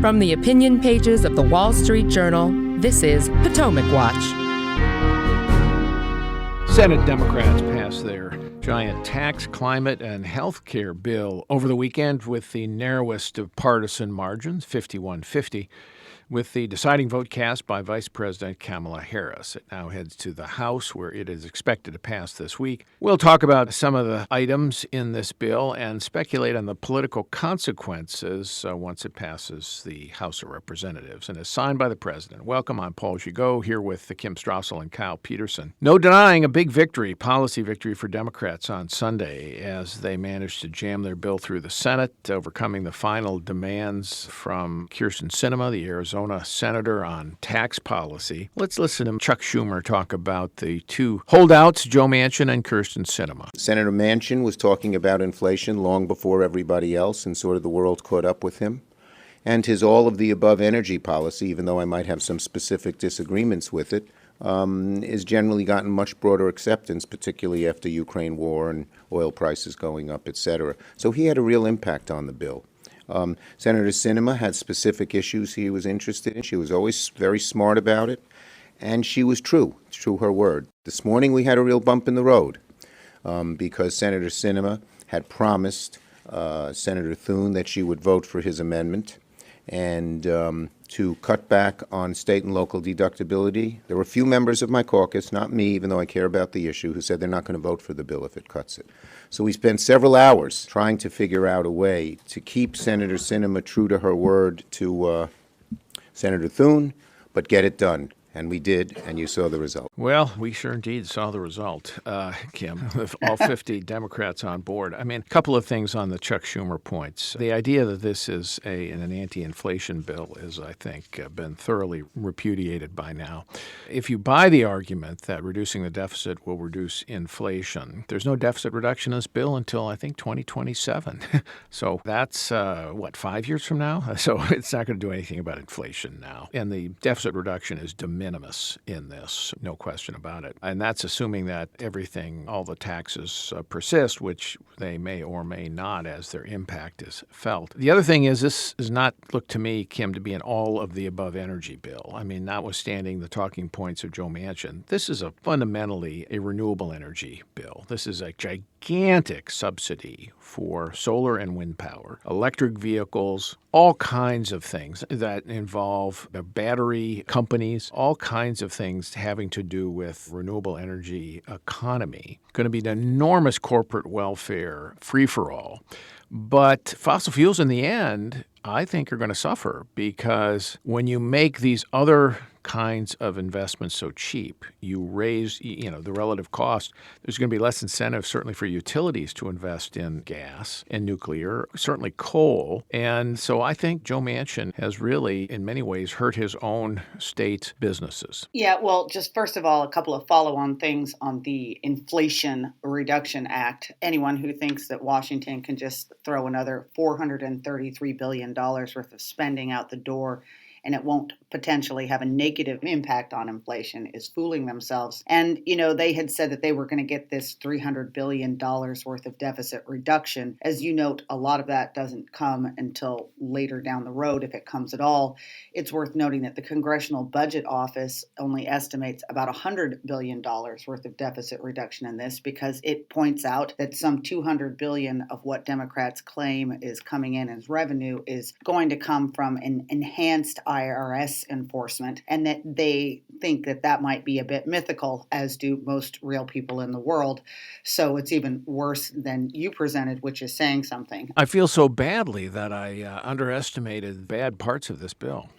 From the opinion pages of the Wall Street Journal, this is Potomac Watch. Senate Democrats passed their giant tax, climate, and health care bill over the weekend with the narrowest of partisan margins, 51-50, with the deciding vote cast by Vice President Kamala Harris. It now heads to the House, where it is expected to pass this week. We'll talk about some of the items in this bill and speculate on the political consequences once it passes the House of Representatives and is signed by the president. Welcome, I'm Paul Gigot, here with Kim Strassel and Kyle Peterson. No denying a big victory, policy victory for Democrats on Sunday as they managed to jam their bill through the Senate, overcoming the final demands from Kyrsten Sinema, the Arizona senator, on tax policy. Let's listen to Chuck Schumer talk about the two holdouts, Joe Manchin and Kyrsten Sinema. Senator Manchin was talking about inflation long before everybody else, and sort of the world caught up with him. And his all-of-the-above energy policy, even though I might have some specific disagreements with it, has generally gotten much broader acceptance, particularly after Ukraine war and oil prices going up, et cetera. So he had a real impact on the bill. Senator Sinema had specific issues he was interested in. She was always very smart about it, and she was true. It's true, her word. This morning we had a real bump in the road because Senator Sinema had promised Senator Thune that she would vote for his amendment and to cut back on state and local deductibility. There were a few members of my caucus, not me, even though I care about the issue, who said they're not going to vote for the bill if it cuts it. So we spent several hours trying to figure out a way to keep Senator Sinema true to her word to Senator Thune, but get it done. And we did, and you saw the result. Well, we sure indeed saw the result, Kim, with all 50 Democrats on board. I mean, a couple of things on the Chuck Schumer points. The idea that this is an anti-inflation bill is, I think, been thoroughly repudiated by now. If you buy the argument that reducing the deficit will reduce inflation, there's no deficit reduction in this bill until, I think, 2027. So that's, 5 years from now? So it's not going to do anything about inflation now. And the deficit reduction is de minimis in this, no question about it. And that's assuming that all the taxes persist, which they may or may not as their impact is felt. The other thing is this does not look to me, Kim, to be an all-of-the-above energy bill. I mean, notwithstanding the talking points of Joe Manchin, this is fundamentally a renewable energy bill. This is a gigantic subsidy for solar and wind power, electric vehicles, all kinds of things that involve battery companies, all kinds of things having to do with renewable energy economy. Going to be an enormous corporate welfare free-for-all. But fossil fuels in the end, I think, are going to suffer because when you make these other kinds of investments so cheap, you raise, the relative cost. There's going to be less incentive, certainly for utilities, to invest in gas and nuclear, certainly coal. And so I think Joe Manchin has really, in many ways, hurt his own state businesses. Yeah, well, just first of all, a couple of follow-on things on the Inflation Reduction Act. Anyone who thinks that Washington can just throw another $433 billion worth of spending out the door and it won't potentially have a negative impact on inflation is fooling themselves. And, they had said that they were going to get this $300 billion worth of deficit reduction. As you note, a lot of that doesn't come until later down the road, if it comes at all. It's worth noting that the Congressional Budget Office only estimates about $100 billion worth of deficit reduction in this because it points out that some $200 billion of what Democrats claim is coming in as revenue is going to come from an enhanced IRS enforcement, and that they think that that might be a bit mythical, as do most real people in the world. So it's even worse than you presented, which is saying something. I feel so badly that I underestimated bad parts of this bill.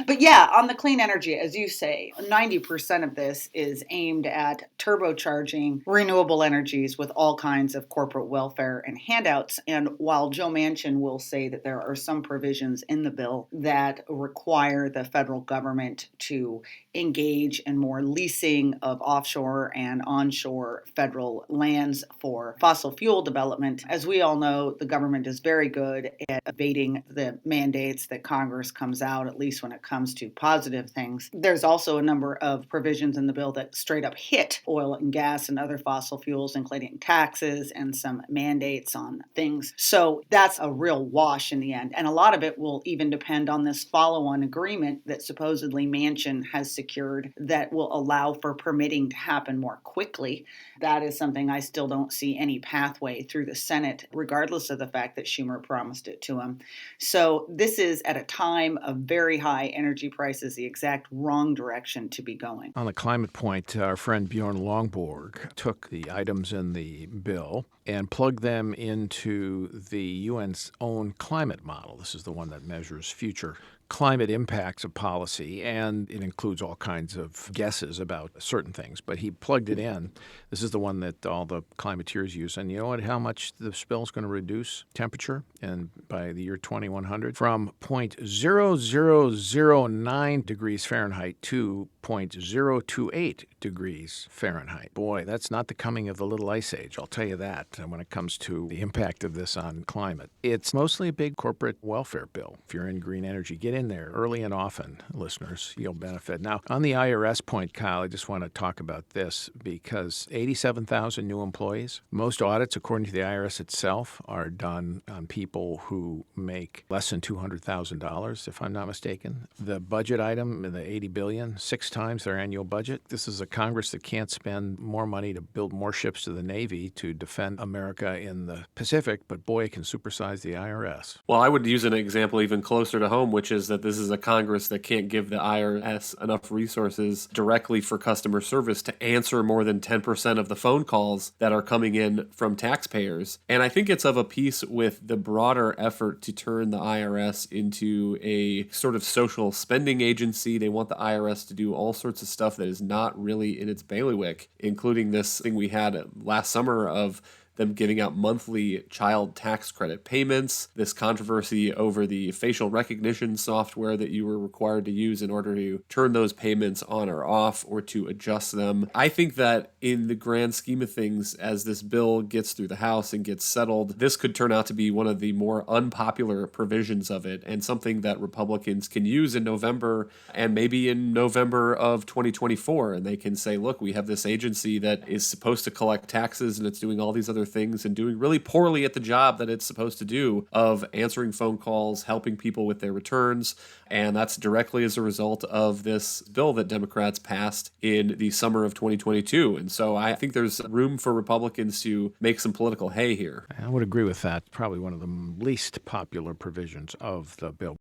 But yeah, on the clean energy, as you say, 90% of this is aimed at turbocharging renewable energies with all kinds of corporate welfare and handouts. And while Joe Manchin will say that there are some provisions in the bill that require the federal government to engage in more leasing of offshore and onshore federal lands for fossil fuel development, as we all know, the government is very good at evading the mandates that Congress comes bottoms out, at least when it comes to positive things. There's also a number of provisions in the bill that straight up hit oil and gas and other fossil fuels, including taxes and some mandates on things. So that's a real wash in the end. And a lot of it will even depend on this follow-on agreement that supposedly Manchin has secured that will allow for permitting to happen more quickly. That is something I still don't see any pathway through the Senate, regardless of the fact that Schumer promised it to him. So this is at a time of very high energy prices, the exact wrong direction to be going. On the climate point, our friend Bjorn Longborg took the items in the bill and plugged them into the UN's own climate model. This is the one that measures future climate impacts of policy, and it includes all kinds of guesses about certain things. But he plugged it in. This is the one that all the climateers use. And you know what? How much the spill is going to reduce temperature and by the year 2100 from 0.0009 degrees Fahrenheit to 0.028 degrees Fahrenheit. Boy, that's not the coming of the little ice age, I'll tell you that, when it comes to the impact of this on climate. It's mostly a big corporate welfare bill. If you're in green energy, get in there early and often, listeners. You'll benefit. Now, on the IRS point, Kyle, I just want to talk about this because 87,000 new employees. Most audits, according to the IRS itself, are done on people who make less than $200,000, if I'm not mistaken. The budget item, the $80 billion, 6 times their annual budget. This is a Congress that can't spend more money to build more ships to the Navy to defend America in the Pacific, but boy, it can supersize the IRS. Well, I would use an example even closer to home, which is that this is a Congress that can't give the IRS enough resources directly for customer service to answer more than 10% of the phone calls that are coming in from taxpayers. And I think it's of a piece with the broader effort to turn the IRS into a sort of social spending agency. They want the IRS to do all sorts of stuff that is not really in its bailiwick, including this thing we had last summer of them giving out monthly child tax credit payments, this controversy over the facial recognition software that you were required to use in order to turn those payments on or off or to adjust them. I think that in the grand scheme of things, as this bill gets through the House and gets settled, this could turn out to be one of the more unpopular provisions of it and something that Republicans can use in November and maybe in November of 2024. And they can say, look, we have this agency that is supposed to collect taxes and it's doing all these other things and doing really poorly at the job that it's supposed to do of answering phone calls, helping people with their returns. And that's directly as a result of this bill that Democrats passed in the summer of 2022. And so I think there's room for Republicans to make some political hay here. I would agree with that. Probably one of the least popular provisions of the bill.